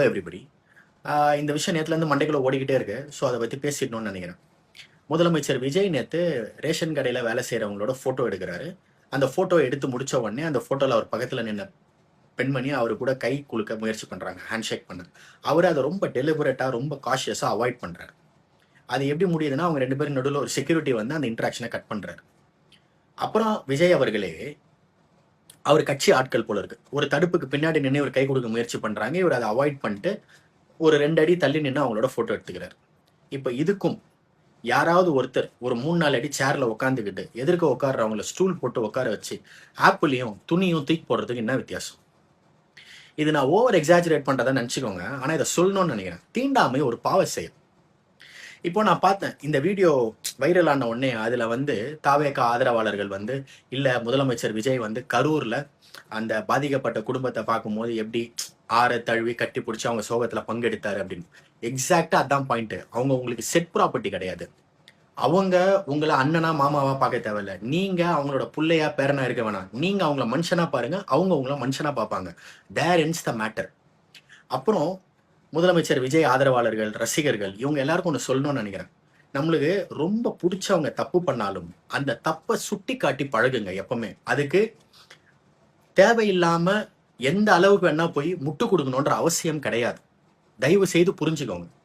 Everybody. இந்த விஷயம் நேத்துலேருந்து மண்டைக்குள்ள ஓடிக்கிட்டே இருக்கு. ஸோ அதை பற்றி பேசிடணும்னு நினைக்கிறேன். முதலமைச்சர் விஜய் நேத்து ரேஷன் கடையில் வேலை செய்கிறவங்களோட ஃபோட்டோ எடுக்கிறாரு. அந்த ஃபோட்டோ எடுத்து முடிச்ச உடனே அந்த ஃபோட்டோவில் அவர் பக்கத்தில் நின்ன பெண்மணி அவரு கூட கை குலுக்க முயற்சி பண்ணுறாங்க, ஹேண்ட் ஷேக் பண்ண. அவர் அதை ரொம்ப டெலிபரேட்டாக ரொம்ப காஷியஸாக அவாய்ட் பண்ணுறாரு. அது எப்படி முடியுதுன்னா அவங்க 2 பேரும் நடுவில் ஒரு செக்யூரிட்டி வந்து அந்த இன்ட்ராக்ஷனை கட் பண்ணுறாரு. அப்புறம் விஜய் அவர்களே அவர் கட்சி ஆட்கள் போல இருக்கு, ஒரு தடுப்புக்கு பின்னாடி நின்று இவர் கை கொடுக்க முயற்சி பண்றாங்க. இவர் அதை அவாய்ட் பண்ணிட்டு ஒரு 2 அடி தள்ளி நின்று அவங்களோட போட்டோ எடுத்துக்கிறார். இப்ப இதுக்கும் யாராவது ஒருத்தர் ஒரு 3-4 அடி சேர்ல உட்காந்துக்கிட்டு எதிர்க்க உட்கார்றவங்கள ஸ்டூல் போட்டு உட்கார வச்சு ஆப்பிளையும் துணியும் தூக்கி போடுறதுக்கு என்ன வித்தியாசம்? இது நான் ஓவர் எக்ஸாஜரேட் பண்றதை நினைச்சுக்கோங்க. ஆனா இதை சொல்லணும்னு நினைக்கிறேன். தீண்டாமை ஒரு பாவ செயல். இப்போ நான் பார்த்தேன் இந்த வீடியோ வைரல் ஆன உடனே அதுல வந்து தாவேக ஆதரவாளர்கள் வந்து இல்ல முதலமைச்சர் விஜய் வந்து கரூர்ல அந்த பாதிக்கப்பட்ட குடும்பத்தை பார்க்கும்போது எப்படி ஆற தழுவி கட்டி பிடிச்சி அவங்க சோகத்துல பங்கெடுத்தாரு அப்படின்னு. எக்ஸாக்டா அதான் பாயிண்ட். அவங்க உங்களுக்கு செட் ப்ராப்பர்ட்டி கிடையாது. அவங்க உங்களை அண்ணனா மாமாவா பார்க்க தேவையில்ல. நீங்க அவங்களோட பிள்ளையா பேரனா இருக்க வேணாம். நீங்க அவங்கள மனுஷனா பாருங்க, அவங்க உங்களை மனுஷனா பார்ப்பாங்க. தேர் எண்ட்ஸ் த மேட்டர். அப்புறம் முதலமைச்சர் விஜய் ஆதரவாளர்கள், ரசிகர்கள் இவங்க எல்லாருக்கும் ஒன்று சொல்லணும்னு நினைக்கிறேன். நம்மளுக்கு ரொம்ப பிடிச்சவங்க தப்பு பண்ணாலும் அந்த தப்பை சுட்டி காட்டி பழகுங்க எப்பவுமே. அதுக்கு தேவையில்லாம எந்த அளவுக்கு வேணா போய் முட்டு கொடுக்கணுன்ற அவசியம் கிடையாது. தயவு செய்து புரிஞ்சுக்கோங்க.